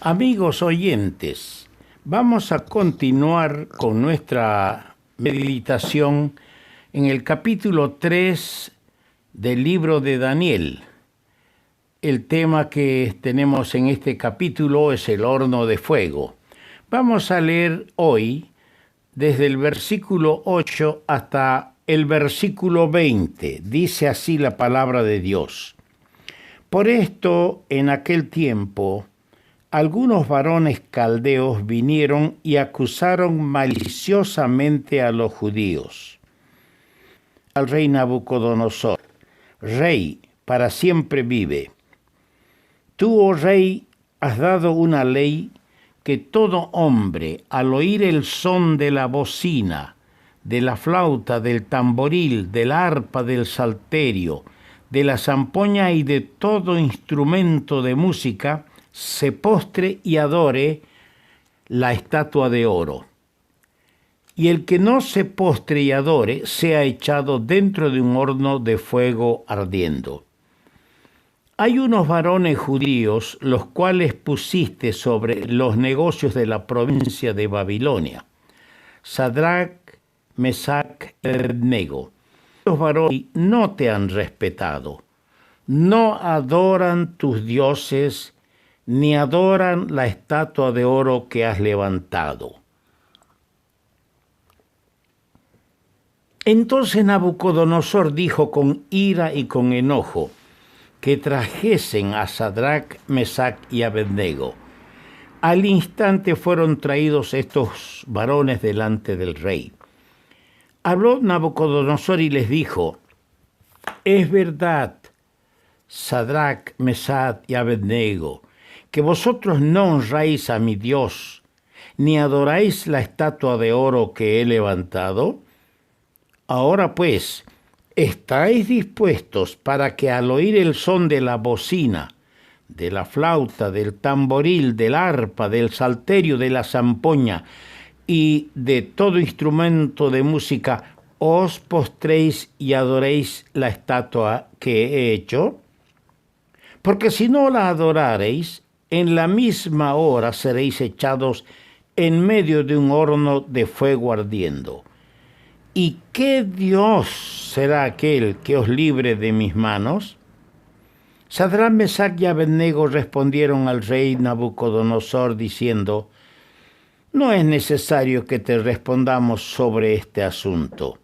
Amigos oyentes, vamos a continuar con nuestra meditación en el capítulo 3 del libro de Daniel. El tema que tenemos en este capítulo es el horno de fuego. Vamos a leer hoy desde el versículo 8 hasta el versículo 20. Dice así la palabra de Dios. Por esto, en aquel tiempo, algunos varones caldeos vinieron y acusaron maliciosamente a los judíos. Al rey Nabucodonosor, rey, para siempre vive. Tú, oh rey, has dado una ley que todo hombre, al oír el son de la bocina, de la flauta, del tamboril, del arpa, del salterio, de la zampoña y de todo instrumento de música, se postre y adore la estatua de oro. Y el que no se postre y adore sea echado dentro de un horno de fuego ardiendo. Hay unos varones judíos, los cuales pusiste sobre los negocios de la provincia de Babilonia, Sadrach, Mesach y Abednego. Los varones no te han respetado, no adoran tus dioses, ni adoran la estatua de oro que has levantado. Entonces Nabucodonosor dijo con ira y con enojo que trajesen a Sadrach, Mesach y Abednego. Al instante fueron traídos estos varones delante del rey. Habló Nabucodonosor y les dijo: es verdad, Sadrach, Mesach y Abednego, que vosotros no honráis a mi Dios, ni adoráis la estatua de oro que he levantado. Ahora pues, ¿estáis dispuestos para que al oír el son de la bocina, de la flauta, del tamboril, del arpa, del salterio, de la zampoña y de todo instrumento de música, os postréis y adoréis la estatua que he hecho? Porque si no la adorareis, en la misma hora seréis echados en medio de un horno de fuego ardiendo. ¿Y qué Dios será aquel que os libre de mis manos? Sadrach, Mesach y Abednego respondieron al rey Nabucodonosor diciendo: no es necesario que te respondamos sobre este asunto.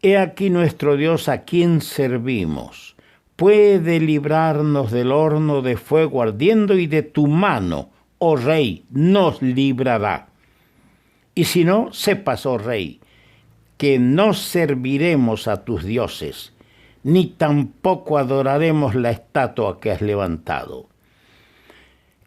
He aquí nuestro Dios a quien servimos. Puede librarnos del horno de fuego ardiendo y de tu mano, oh rey, nos librará. Y si no, sepas, oh rey, que no serviremos a tus dioses, ni tampoco adoraremos la estatua que has levantado.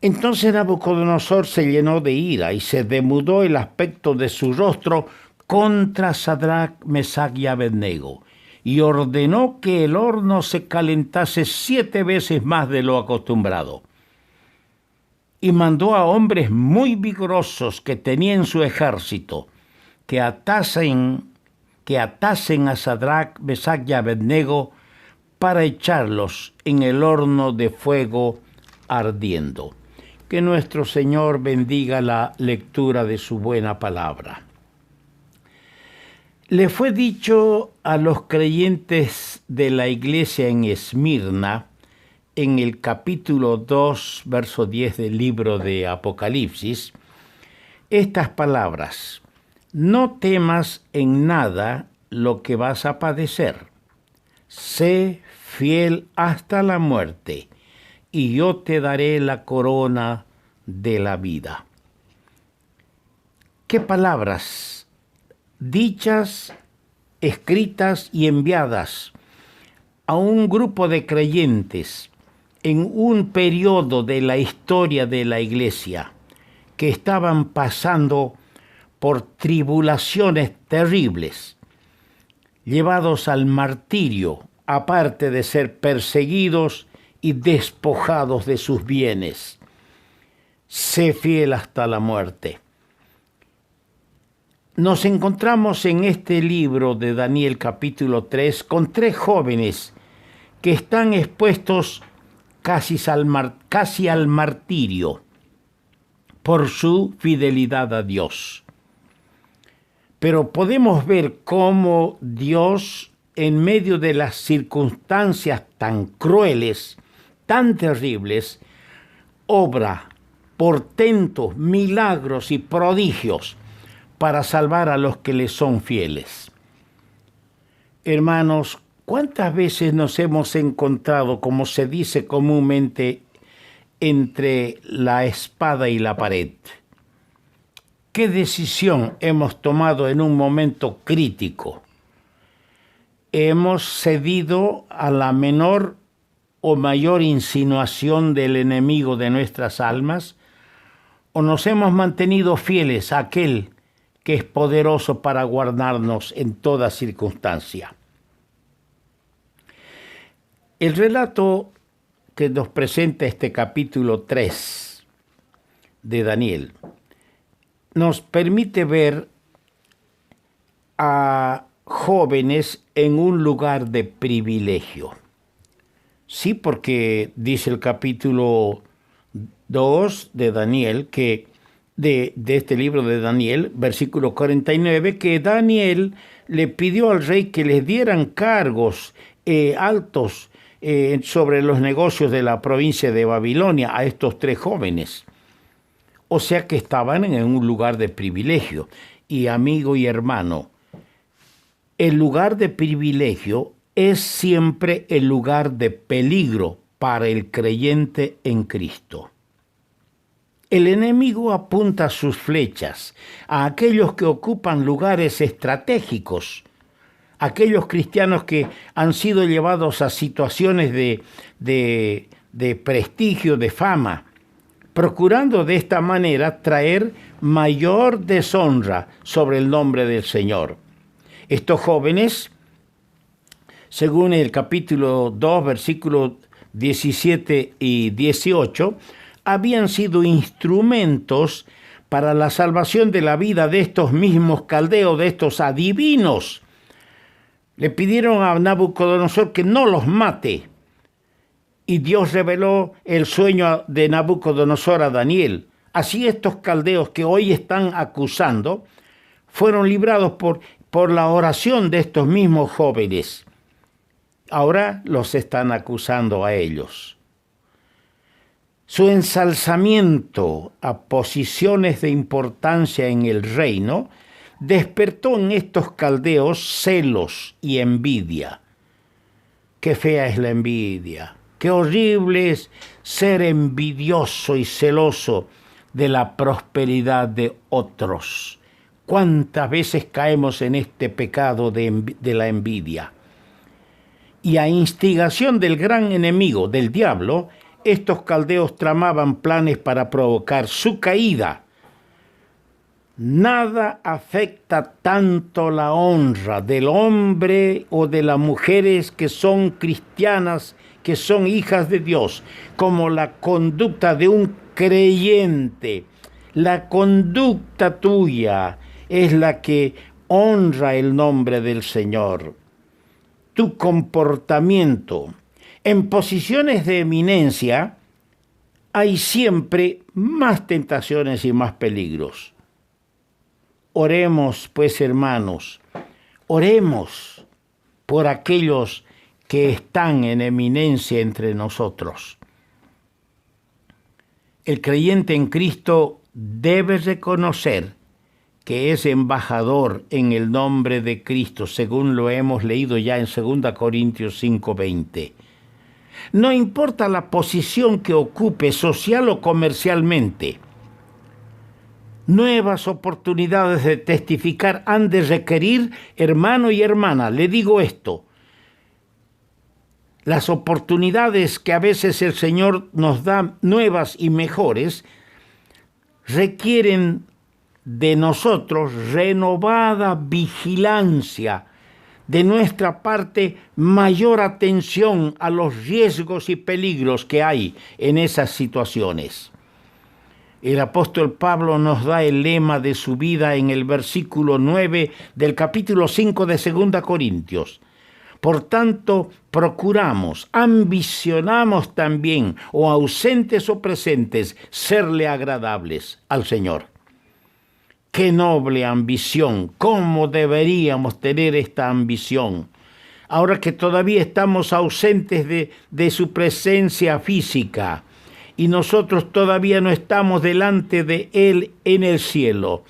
Entonces Nabucodonosor se llenó de ira y se demudó el aspecto de su rostro contra Sadrach, Mesach y Abednego, y ordenó que el horno se calentase 7 veces más de lo acostumbrado. Y mandó a hombres muy vigorosos que tenía en su ejército que atasen a Sadrach, Mesach y Abednego para echarlos en el horno de fuego ardiendo. Que nuestro Señor bendiga la lectura de su buena palabra. Le fue dicho a los creyentes de la iglesia en Esmirna, en el capítulo 2, verso 10 del libro de Apocalipsis, estas palabras: no temas en nada lo que vas a padecer. Sé fiel hasta la muerte, y yo te daré la corona de la vida. ¿Qué palabras dichas, escritas y enviadas a un grupo de creyentes en un periodo de la historia de la iglesia que estaban pasando por tribulaciones terribles, llevados al martirio, aparte de ser perseguidos y despojados de sus bienes? Sé fiel hasta la muerte. Nos encontramos en este libro de Daniel capítulo 3 con 3 jóvenes que están expuestos casi al martirio. por su fidelidad a Dios. Pero podemos ver cómo Dios, en medio de las circunstancias tan crueles, tan terribles, obra portentos, milagros y prodigios para salvar a los que le son fieles. Hermanos, ¿cuántas veces nos hemos encontrado, como se dice comúnmente, entre la espada y la pared? ¿Qué decisión hemos tomado en un momento crítico? ¿Hemos cedido a la menor o mayor insinuación del enemigo de nuestras almas? ¿O nos hemos mantenido fieles a aquel que es poderoso para guardarnos en toda circunstancia? El relato que nos presenta este capítulo 3 de Daniel nos permite ver a jóvenes en un lugar de privilegio. Sí, porque dice el capítulo 2 de Daniel, que de este libro de Daniel, versículo 49, que Daniel le pidió al rey que les dieran cargos altos sobre los negocios de la provincia de Babilonia a estos 3 jóvenes. O sea que estaban en un lugar de privilegio. Y amigo y hermano, el lugar de privilegio es siempre el lugar de peligro para el creyente en Cristo. El enemigo apunta sus flechas a aquellos que ocupan lugares estratégicos, aquellos cristianos que han sido llevados a situaciones de prestigio, de fama, procurando de esta manera traer mayor deshonra sobre el nombre del Señor. Estos jóvenes, según el capítulo 2, versículos 17 y 18, habían sido instrumentos para la salvación de la vida de estos mismos caldeos, de estos adivinos. Le pidieron a Nabucodonosor que no los mate. Y Dios reveló el sueño de Nabucodonosor a Daniel. Así estos caldeos que hoy están acusando fueron librados por la oración de estos mismos jóvenes. Ahora los están acusando a ellos. Su ensalzamiento a posiciones de importancia en el reino despertó en estos caldeos celos y envidia. Qué fea es la envidia. Qué horrible es ser envidioso y celoso de la prosperidad de otros. ¿Cuántas veces caemos en este pecado de la envidia? Y a instigación del gran enemigo, del diablo, estos caldeos tramaban planes para provocar su caída. Nada afecta tanto la honra del hombre o de las mujeres que son cristianas, que son hijas de Dios, como la conducta de un creyente. La conducta tuya es la que honra el nombre del Señor. Tu comportamiento. En posiciones de eminencia hay siempre más tentaciones y más peligros. Oremos, pues, hermanos, oremos por aquellos que están en eminencia entre nosotros. El creyente en Cristo debe reconocer que es embajador en el nombre de Cristo, según lo hemos leído ya en 2 Corintios 5:20. No importa la posición que ocupe social o comercialmente, nuevas oportunidades de testificar han de requerir, hermano y hermana, le digo esto, las oportunidades que a veces el Señor nos da nuevas y mejores requieren de nosotros renovada vigilancia, de nuestra parte mayor atención a los riesgos y peligros que hay en esas situaciones. El apóstol Pablo nos da el lema de su vida en el versículo 9 del capítulo 5 de 2 Corintios. Por tanto, procuramos, ambicionamos también, o ausentes o presentes, serle agradables al Señor. ¡Qué noble ambición! ¿Cómo deberíamos tener esta ambición? Ahora que todavía estamos ausentes de su presencia física y nosotros todavía no estamos delante de Él en el cielo,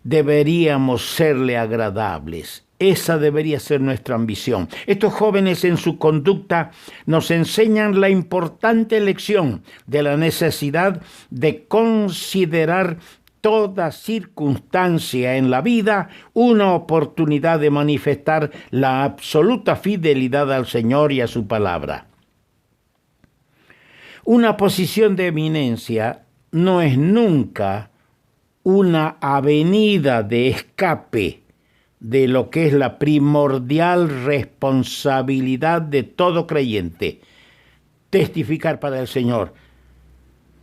deberíamos serle agradables. Esa debería ser nuestra ambición. Estos jóvenes en su conducta nos enseñan la importante lección de la necesidad de considerar toda circunstancia en la vida una oportunidad de manifestar la absoluta fidelidad al Señor y a su palabra. Una posición de eminencia no es nunca una avenida de escape de lo que es la primordial responsabilidad de todo creyente: testificar para el Señor.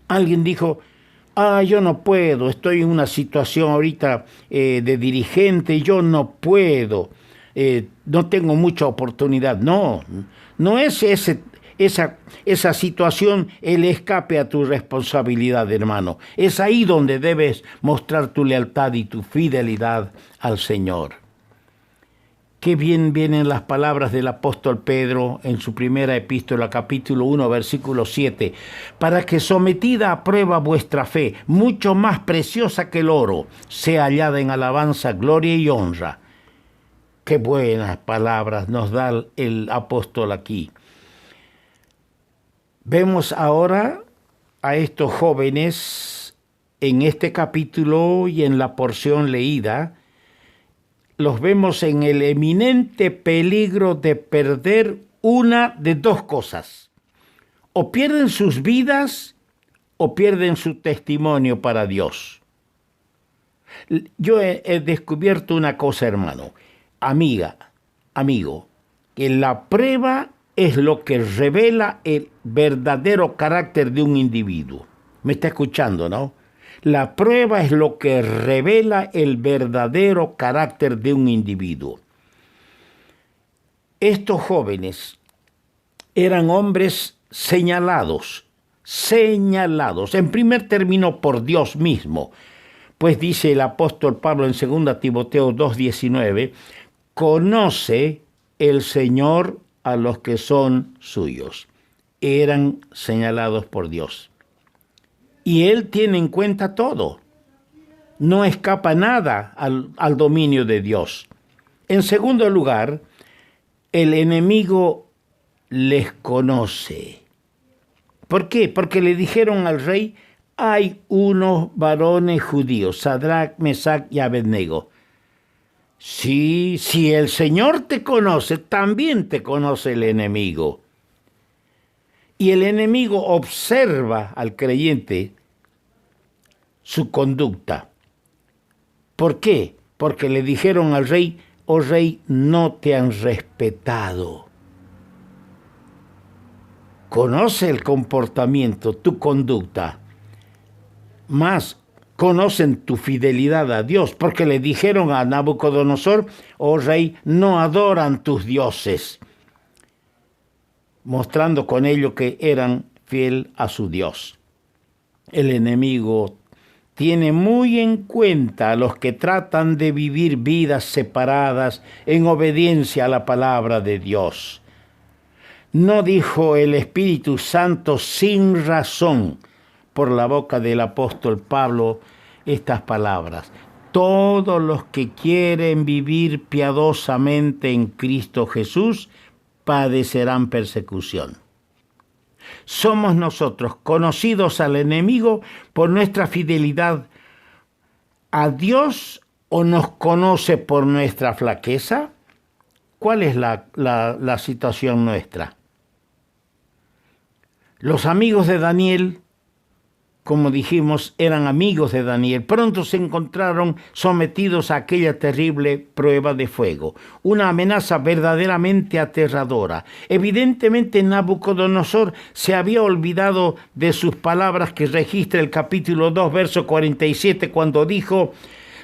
Alguien dijo: yo no puedo, estoy en una situación ahorita de dirigente, yo no puedo, no tengo mucha oportunidad. No es esa situación el escape a tu responsabilidad, hermano. Es ahí donde debes mostrar tu lealtad y tu fidelidad al Señor. Qué bien vienen las palabras del apóstol Pedro en su primera epístola, capítulo 1, versículo 7. Para que sometida a prueba vuestra fe, mucho más preciosa que el oro, sea hallada en alabanza, gloria y honra. Qué buenas palabras nos da el apóstol aquí. Vemos ahora a estos jóvenes en este capítulo y en la porción leída. Los vemos en el eminente peligro de perder una de dos cosas: o pierden sus vidas o pierden su testimonio para Dios. Yo he descubierto una cosa, hermano, amigo, que la prueba es lo que revela el verdadero carácter de un individuo. ¿Me está escuchando, no? La prueba es lo que revela el verdadero carácter de un individuo. Estos jóvenes eran hombres señalados, en primer término por Dios mismo, pues dice el apóstol Pablo en 2 Timoteo 2:19, conoce el Señor a los que son suyos. Eran señalados por Dios. Y Él tiene en cuenta todo. No escapa nada al dominio de Dios. En segundo lugar, el enemigo les conoce. ¿Por qué? Porque le dijeron al rey: hay unos varones judíos, Sadrac, Mesac y Abednego. Sí, si el Señor te conoce, también te conoce el enemigo. Y el enemigo observa al creyente su conducta. ¿Por qué? Porque le dijeron al rey: oh rey, no te han respetado. Conoce el comportamiento, tu conducta. Más, conocen tu fidelidad a Dios, porque le dijeron a Nabucodonosor: oh rey, no adoran tus dioses, mostrando con ello que eran fiel a su Dios. El enemigo tiene muy en cuenta a los que tratan de vivir vidas separadas en obediencia a la palabra de Dios. ¿No dijo el Espíritu Santo sin razón por la boca del apóstol Pablo estas palabras? Todos los que quieren vivir piadosamente en Cristo Jesús padecerán persecución. ¿Somos nosotros conocidos al enemigo por nuestra fidelidad a Dios o nos conoce por nuestra flaqueza? ¿Cuál es la situación nuestra? Los amigos de Daniel, como dijimos, eran amigos de Daniel. Pronto se encontraron sometidos a aquella terrible prueba de fuego, una amenaza verdaderamente aterradora. Evidentemente Nabucodonosor se había olvidado de sus palabras que registra el capítulo 2, verso 47, cuando dijo: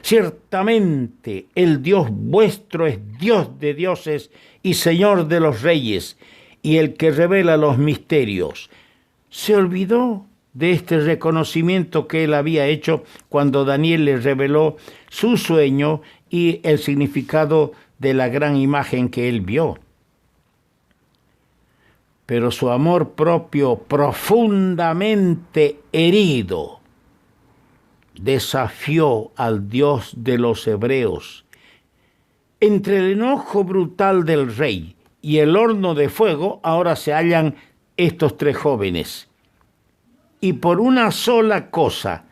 Ciertamente el Dios vuestro es Dios de dioses y Señor de los reyes, y el que revela los misterios. Se olvidó de este reconocimiento que él había hecho cuando Daniel le reveló su sueño y el significado de la gran imagen que él vio. Pero su amor propio, profundamente herido, desafió al Dios de los hebreos. Entre el enojo brutal del rey y el horno de fuego, ahora se hallan estos tres jóvenes. Y por una sola cosa,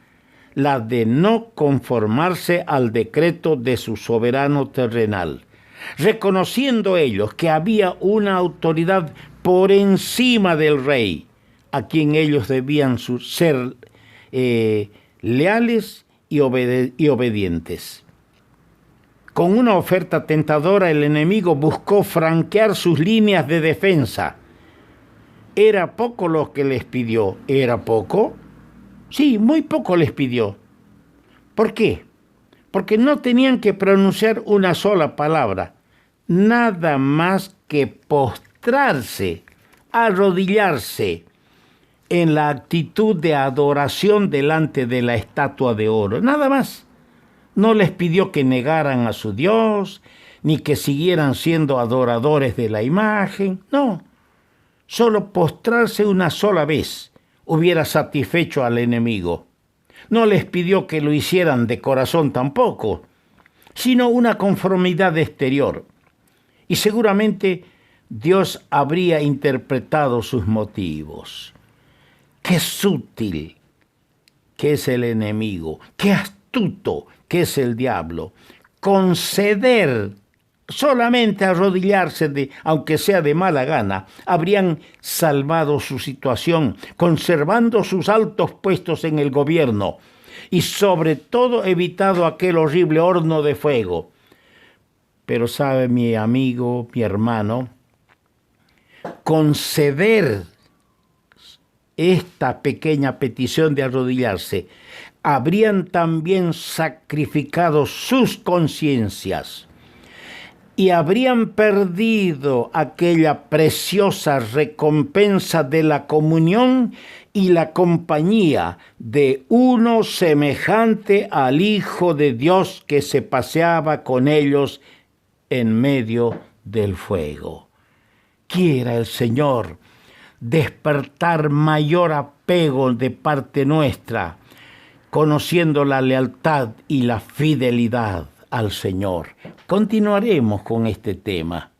la de no conformarse al decreto de su soberano terrenal, reconociendo ellos que había una autoridad por encima del rey, a quien ellos debían ser leales y obedientes. Con una oferta tentadora, el enemigo buscó franquear sus líneas de defensa. ¿Era poco lo que les pidió? ¿Era poco? Sí, muy poco les pidió. ¿Por qué? Porque no tenían que pronunciar una sola palabra, nada más que postrarse, arrodillarse en la actitud de adoración delante de la estatua de oro, nada más. No les pidió que negaran a su Dios, ni que siguieran siendo adoradores de la imagen, no. Solo postrarse una sola vez hubiera satisfecho al enemigo. No les pidió que lo hicieran de corazón tampoco, sino una conformidad exterior. Y seguramente Dios habría interpretado sus motivos. Qué sutil que es el enemigo, qué astuto que es el diablo. Conceder, solamente arrodillarse, aunque sea de mala gana, habrían salvado su situación, conservando sus altos puestos en el gobierno y sobre todo evitado aquel horrible horno de fuego. Pero sabe, mi amigo, mi hermano, conceder esta pequeña petición de arrodillarse, habrían también sacrificado sus conciencias y habrían perdido aquella preciosa recompensa de la comunión y la compañía de uno semejante al Hijo de Dios que se paseaba con ellos en medio del fuego. Quiera el Señor despertar mayor apego de parte nuestra, conociendo la lealtad y la fidelidad al Señor. Continuaremos con este tema.